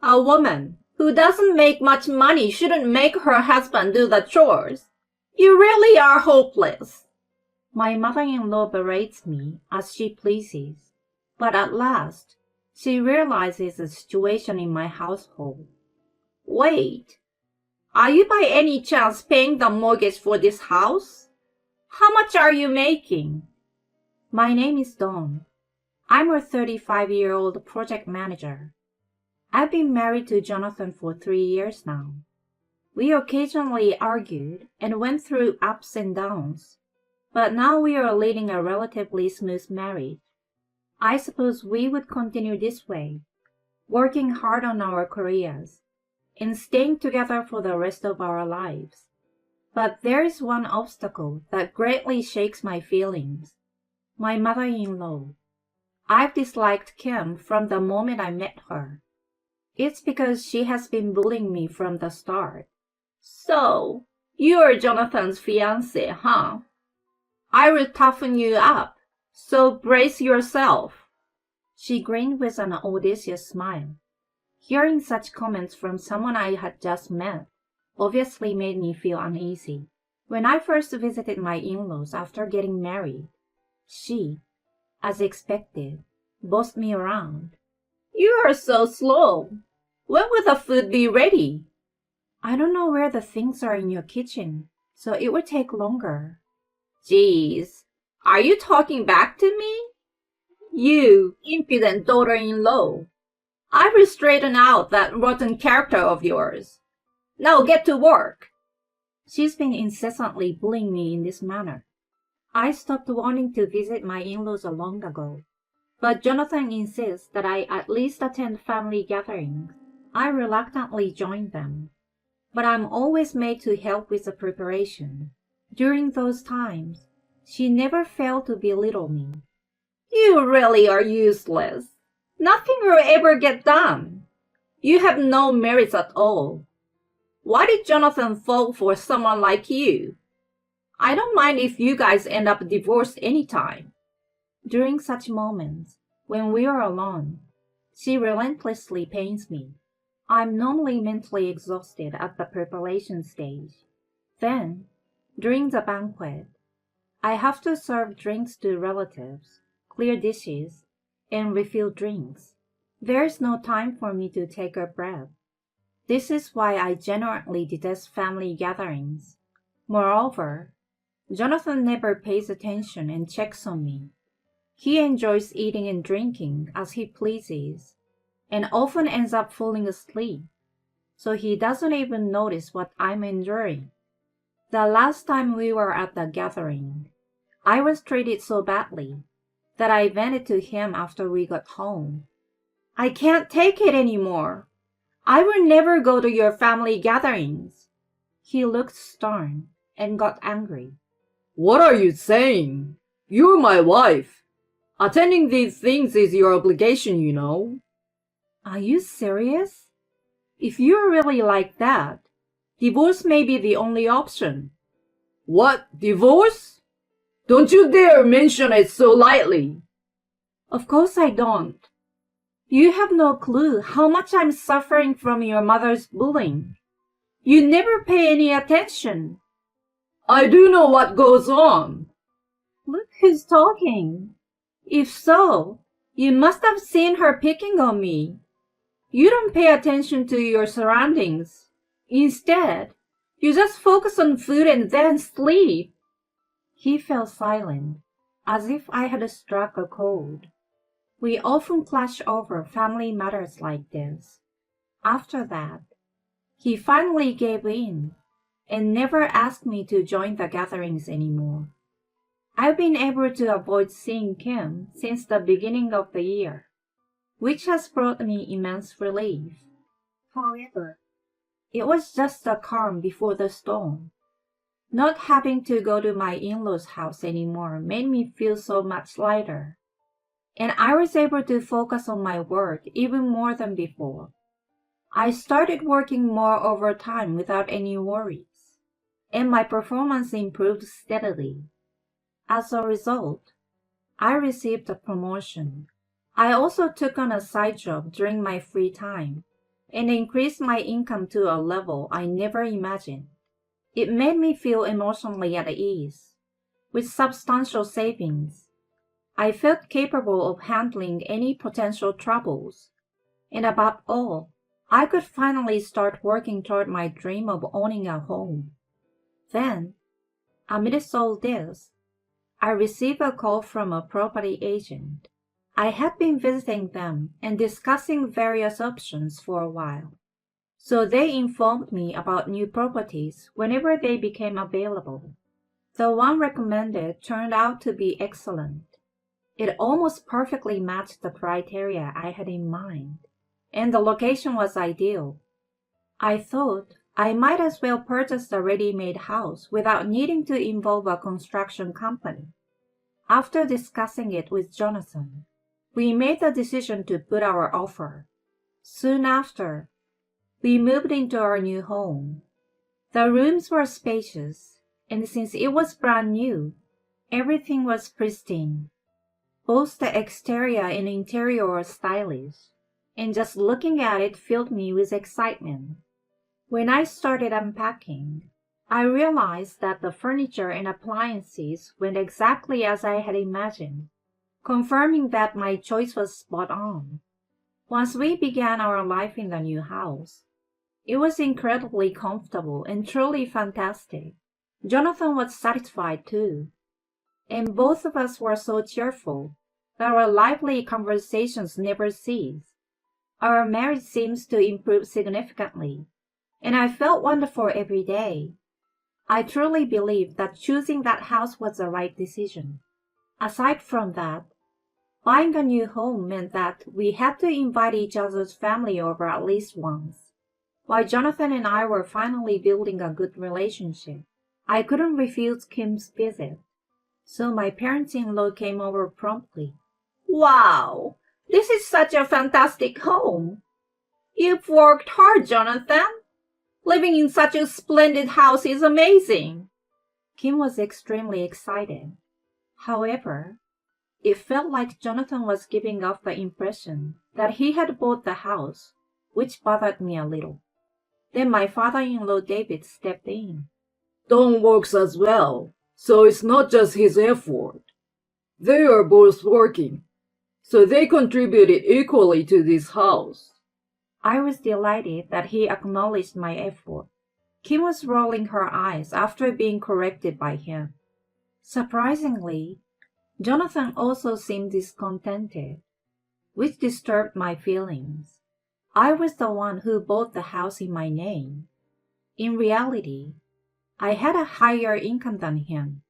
A woman who doesn't make much money shouldn't make her husband do the chores. You really are hopeless. My mother-in-law berates me as she pleases, but at last she realizes the situation in my household. Wait, are you by any chance paying the mortgage for this house? How much are you making? My name is Dawn. I'm a 35-year-old project manager. I've been married to Jonathan for 3 years now. We occasionally argued and went through ups and downs, but now we are leading a relatively smooth marriage. I suppose we would continue this way, working hard on our careers and staying together for the rest of our lives. But there is one obstacle that greatly shakes my feelings. My mother-in-law. I've disliked Kim from the moment I met her. It's because she has been bullying me from the start. So, you're Jonathan's fiancé, huh? I will toughen you up, so brace yourself. She grinned with an audacious smile. Hearing such comments from someone I had just met obviously made me feel uneasy. When I first visited my in-laws after getting married, she, as expected, bossed me around. You are so slow. When will the food be ready? I don't know where the things are in your kitchen, so it will take longer. Geez, are you talking back to me? You impudent daughter-in-law. I will straighten out that rotten character of yours. Now get to work. She's been incessantly bullying me in this manner. I stopped wanting to visit my in-laws long ago, but Jonathan insists that I at least attend family gatherings. I reluctantly join them, but I'm always made to help with the preparation. During those times, she never failed to belittle me. You really are useless. Nothing will ever get done. You have no merits at all. Why did Jonathan fall for someone like you? I don't mind if you guys end up divorced anytime. During such moments, when we are alone, she relentlessly pains me. I'm normally mentally exhausted at the preparation stage. Then, during the banquet, I have to serve drinks to relatives, clear dishes, and refill drinks. There's no time for me to take a breath. This is why I genuinely detest family gatherings. Moreover, Jonathan never pays attention and checks on me. He enjoys eating and drinking as he pleases, and often ends up falling asleep, so he doesn't even notice what I'm enduring. The last time we were at the gathering, I was treated so badly that I vented to him after we got home. I can't take it anymore. I will never go to your family gatherings. He looked stern and got angry. What are you saying? You're my wife. Attending these things is your obligation, you know. Are you serious? If you're really like that, divorce may be the only option. What, divorce? Don't you dare mention it so lightly. Of course I don't. You have no clue how much I'm suffering from your mother's bullying. You never pay any attention. I do know what goes on. Look who's talking. If so, you must have seen her picking on me. You don't pay attention to your surroundings. Instead, you just focus on food and then sleep. He fell silent, as if I had struck a chord. We often clash over family matters like this. After that, he finally gave in and never asked me to join the gatherings anymore. I've been able to avoid seeing Kim since the beginning of the year, which has brought me immense relief. However, it was just the calm before the storm. Not having to go to my in-laws' house anymore made me feel so much lighter, and I was able to focus on my work even more than before. I started working more overtime without any worries, and my performance improved steadily. As a result, I received a promotion. I also took on a side job during my free time and increased my income to a level I never imagined. It made me feel emotionally at ease. With substantial savings, I felt capable of handling any potential troubles. And above all, I could finally start working toward my dream of owning a home. Then, amidst all this, I received a call from a property agent. I had been visiting them and discussing various options for a while. So they informed me about new properties whenever they became available. The one recommended turned out to be excellent. It almost perfectly matched the criteria I had in mind, and the location was ideal. I thought I might as well purchase a ready-made house without needing to involve a construction company. After discussing it with Jonathan, we made the decision to put our offer. Soon after, we moved into our new home. The rooms were spacious, and since it was brand new, everything was pristine. Both the exterior and interior were stylish, and just looking at it filled me with excitement. When I started unpacking, I realized that the furniture and appliances went exactly as I had imagined, confirming that my choice was spot on. Once we began our life in the new house, it was incredibly comfortable and truly fantastic. Jonathan was satisfied too, and both of us were so cheerful that our lively conversations never ceased. Our marriage seems to improve significantly, and I felt wonderful every day. I truly believe that choosing that house was the right decision. Aside from that, buying a new home meant that we had to invite each other's family over at least once. While Jonathan and I were finally building a good relationship, I couldn't refuse Kim's visit, so my parents-in-law came over promptly. Wow, this is such a fantastic home. You've worked hard, Jonathan. Living in such a splendid house is amazing. Kim was extremely excited. However, it felt like Jonathan was giving off the impression that he had bought the house, which bothered me a little. Then my father-in-law David stepped in. Don works as well, so it's not just his effort. They are both working, so they contributed equally to this house. I was delighted that he acknowledged my effort. Kim was rolling her eyes after being corrected by him. Surprisingly, Jonathan also seemed discontented, which disturbed my feelings. I was the one who bought the house in my name. In reality, I had a higher income than him.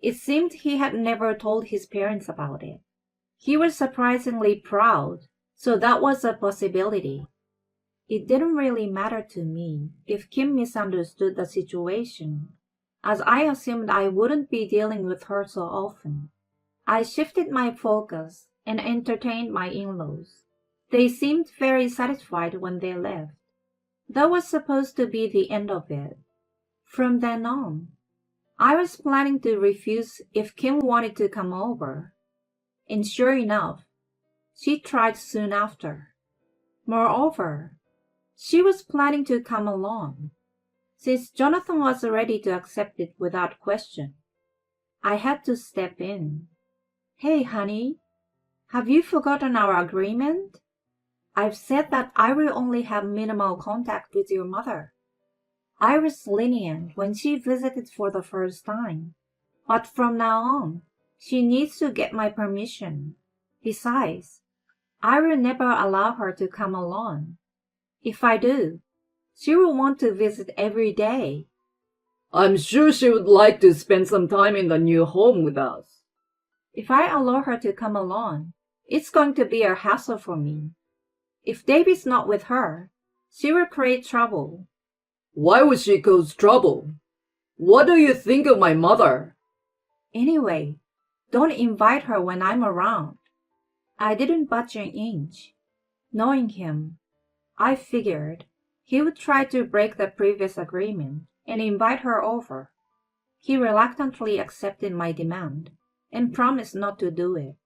It seemed he had never told his parents about it. He was surprisingly proud, so that was a possibility. It didn't really matter to me if Kim misunderstood the situation, as I assumed I wouldn't be dealing with her so often. I shifted my focus and entertained my in-laws. They seemed very satisfied when they left. That was supposed to be the end of it. From then on, I was planning to refuse if Kim wanted to come over. And sure enough, she tried soon after. Moreover, she was planning to come along. Since Jonathan was ready to accept it without question, I had to step in. Hey, honey, have you forgotten our agreement? I've said that I will only have minimal contact with your mother. I was lenient when she visited for the first time, but from now on, she needs to get my permission. Besides, I will never allow her to come alone. If I do, she will want to visit every day. I'm sure she would like to spend some time in the new home with us. If I allow her to come alone, it's going to be a hassle for me. If David's not with her, she will create trouble. Why would she cause trouble? What do you think of my mother? Anyway, don't invite her when I'm around. I didn't budge an inch. Knowing him, I figured he would try to break the previous agreement and invite her over. He reluctantly accepted my demand and promised not to do it.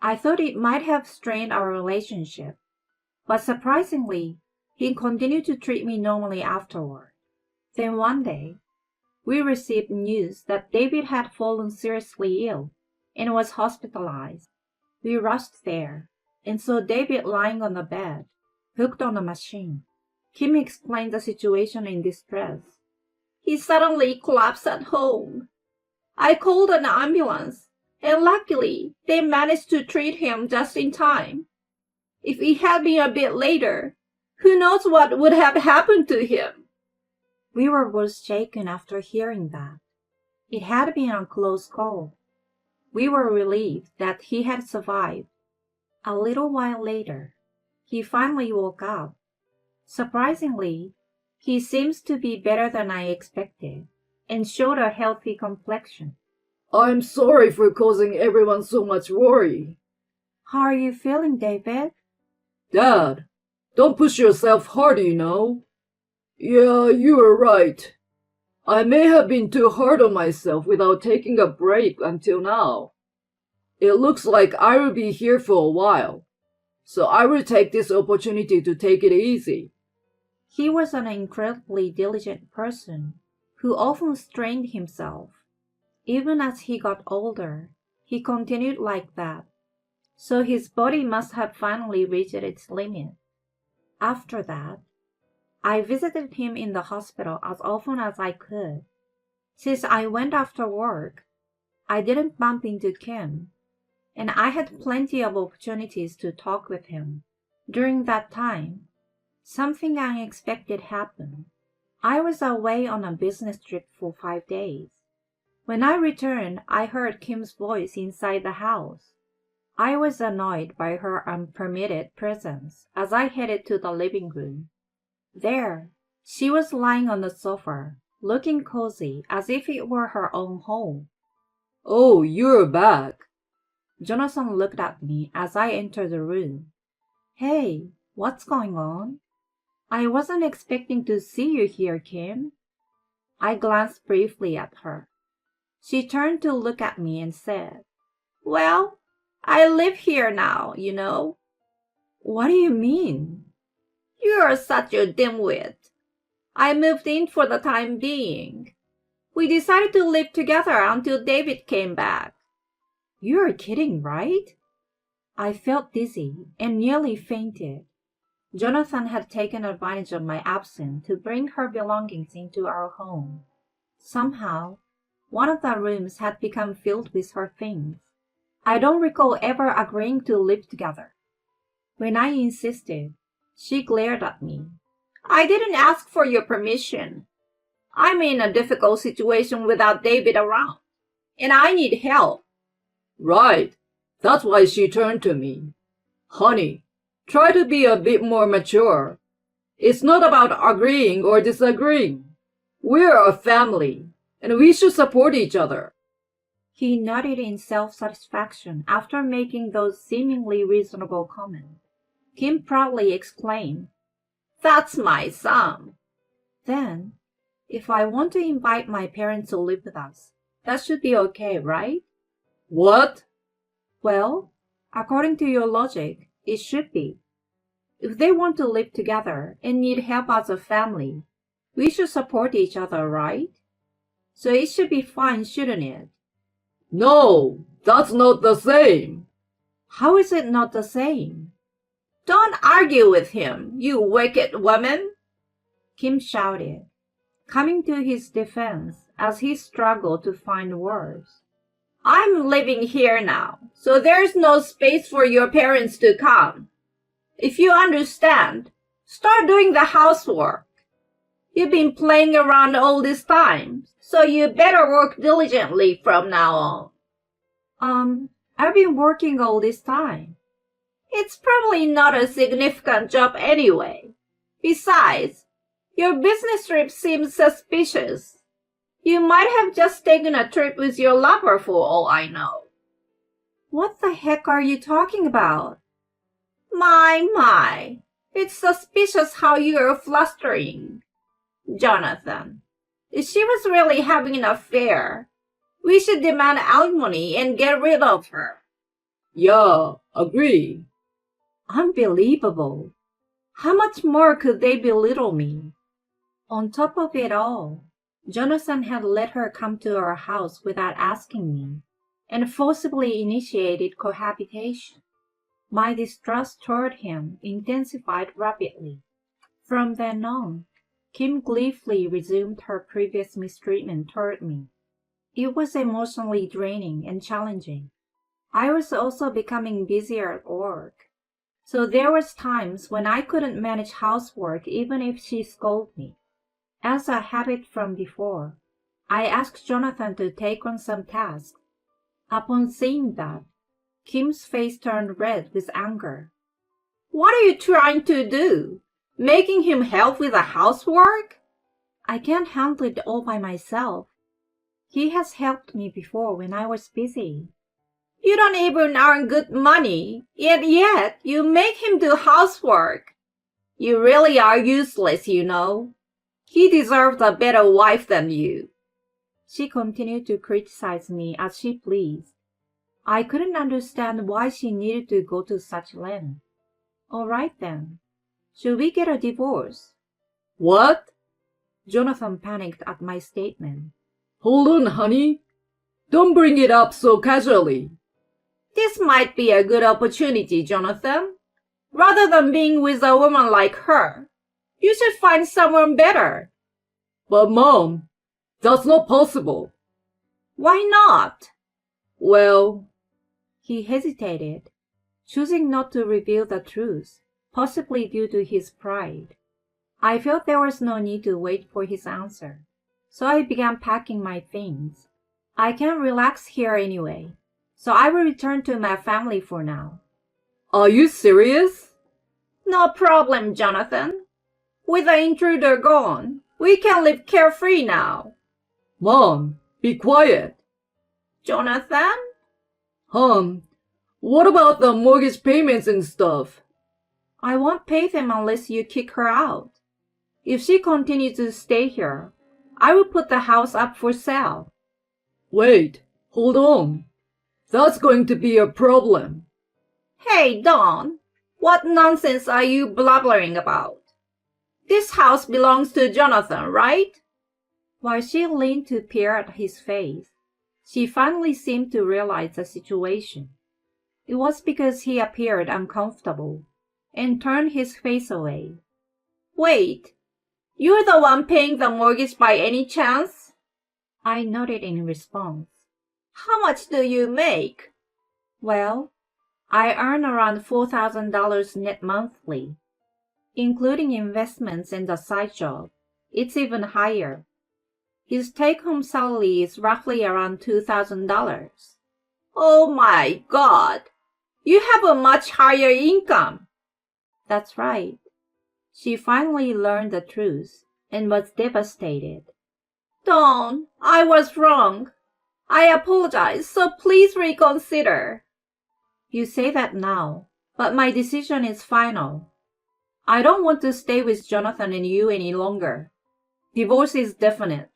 I thought it might have strained our relationship, but surprisingly, He continued to treat me normally afterward. Then one day, we received news that David had fallen seriously ill and was hospitalized. We rushed there and saw David lying on the bed, hooked on a machine. Kim explained the situation in distress. He suddenly collapsed at home. I called an ambulance, and luckily they managed to treat him just in time. If it had been a bit later, who knows what would have happened to him? We were both shaken after hearing that. It had been a close call. We were relieved that he had survived. A little while later, he finally woke up. Surprisingly, he seems to be better than I expected and showed a healthy complexion. I'm sorry for causing everyone so much worry. How are you feeling, David? Dad, don't push yourself hard, you know. Yeah, you are right. I may have been too hard on myself without taking a break until now. It looks like I will be here for a while, so I will take this opportunity to take it easy. He was an incredibly diligent person who often strained himself. Even as he got older, he continued like that, so his body must have finally reached its limit. After that, I visited him in the hospital as often as I could. Since I went after work, I didn't bump into Kim, and I had plenty of opportunities to talk with him. During that time, something unexpected happened. I was away on a business trip for 5 days. When I returned, I heard Kim's voice inside the house. I was annoyed by her unpermitted presence as I headed to the living room. There, she was lying on the sofa, looking cozy as if it were her own home. Oh, you're back. Jonathan looked at me as I entered the room. Hey, what's going on? I wasn't expecting to see you here, Kim. I glanced briefly at her. She turned to look at me and said, Well, I live here now, you know. What do you mean? You're such a dimwit. I moved in for the time being. We decided to live together until David came back. You're kidding, right? I felt dizzy and nearly fainted. Jonathan had taken advantage of my absence to bring her belongings into our home. Somehow, one of the rooms had become filled with her things. I don't recall ever agreeing to live together. When I insisted, she glared at me. I didn't ask for your permission. I'm in a difficult situation without David around, and I need help. Right. That's why she turned to me. Honey, try to be a bit more mature. It's not about agreeing or disagreeing. We're a family, and we should support each other. He nodded in self-satisfaction after making those seemingly reasonable comments. Kim proudly exclaimed, That's my son. Then, if I want to invite my parents to live with us, that should be okay, right? What? Well, according to your logic, it should be. If they want to live together and need help as a family, we should support each other, right? So it should be fine, shouldn't it? No, that's not the same. How is it not the same? Don't argue with him, you wicked woman! Kim shouted, coming to his defense as he struggled to find words. I'm living here now, so there's no space for your parents to come. If you understand, start doing the housework. You've been playing around all this time, so you better work diligently from now on. I've been working all this time. It's probably not a significant job anyway. Besides, your business trip seems suspicious. You might have just taken a trip with your lover for all I know. What the heck are you talking about? My, it's suspicious how you're flustering. Jonathan, if she was really having an affair, we should demand alimony and get rid of her. Yeah, agree. Unbelievable. How much more could they belittle me? On top of it all, Jonathan had let her come to our house without asking me, and forcibly initiated cohabitation. My distrust toward him intensified rapidly. From then on, Kim gleefully resumed her previous mistreatment toward me. It was emotionally draining and challenging. I was also becoming busier at work, so there was times when I couldn't manage housework even if she scolded me. As a habit from before, I asked Jonathan to take on some tasks. Upon seeing that, Kim's face turned red with anger. What are you trying to do? Making him help with the housework? I can't handle it all by myself. He has helped me before when I was busy. You don't even earn good money, and yet you make him do housework. You really are useless, you know. He deserves a better wife than you. She continued to criticize me as she pleased. I couldn't understand why she needed to go to such length. All right then. Should we get a divorce? What? Jonathan panicked at my statement. Hold on, honey. Don't bring it up so casually. This might be a good opportunity, Jonathan. Rather than being with a woman like her, you should find someone better. But Mom, that's not possible. Why not? Well, he hesitated, choosing not to reveal the truth, possibly due to his pride. I felt there was no need to wait for his answer, so I began packing my things. I can't relax here anyway, so I will return to my family for now. Are you serious? No problem, Jonathan. With the intruder gone, we can live carefree now. Mom, be quiet. Jonathan? What about the mortgage payments and stuff? I won't pay them unless you kick her out. If she continues to stay here, I will put the house up for sale. Wait, hold on. That's going to be a problem. Hey, Don, what nonsense are you blabbering about? This house belongs to Jonathan, right? While she leaned to peer at his face, she finally seemed to realize the situation. It was because he appeared uncomfortable and turned his face away. Wait, you're the one paying the mortgage by any chance? I nodded in response. How much do you make? Well, I earn around $4,000 net monthly. Including investments and the side job, it's even higher. His take-home salary is roughly around $2,000. Oh my God! You have a much higher income. That's right. She finally learned the truth and was devastated. Don, I was wrong. I apologize, so please reconsider. You say that now, but my decision is final. I don't want to stay with Jonathan and you any longer. Divorce is definite.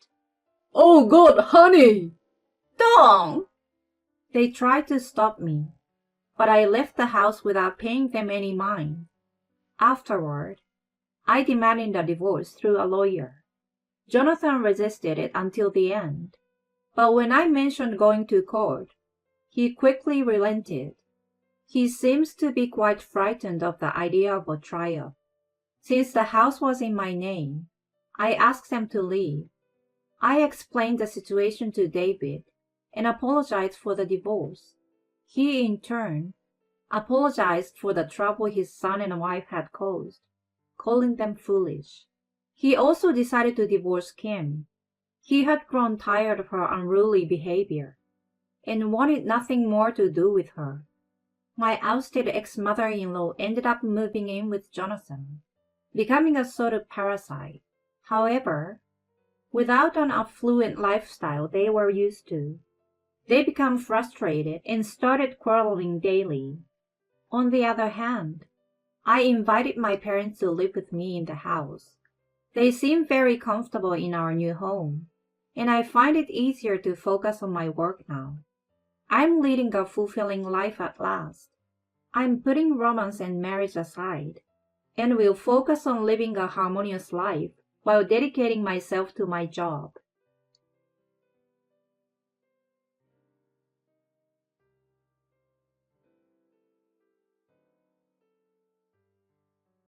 Oh God, honey! Don! They tried to stop me, but I left the house without paying them any mind. Afterward, I demanded a divorce through a lawyer. Jonathan resisted it until the end, but when I mentioned going to court, he quickly relented. He seems to be quite frightened of the idea of a trial. Since the house was in my name, I asked them to leave. I explained the situation to David and apologized for the divorce. He, in turn, apologized for the trouble his son and wife had caused, calling them foolish. He also decided to divorce Kim. He had grown tired of her unruly behavior and wanted nothing more to do with her. My ousted ex-mother-in-law ended up moving in with Jonathan, becoming a sort of parasite. However, without an affluent lifestyle they were used to, they became frustrated and started quarreling daily. On the other hand, I invited my parents to live with me in the house. They seem very comfortable in our new home, and I find it easier to focus on my work now. I'm leading a fulfilling life at last. I'm putting romance and marriage aside. and will focus on living a harmonious life while dedicating myself to my job.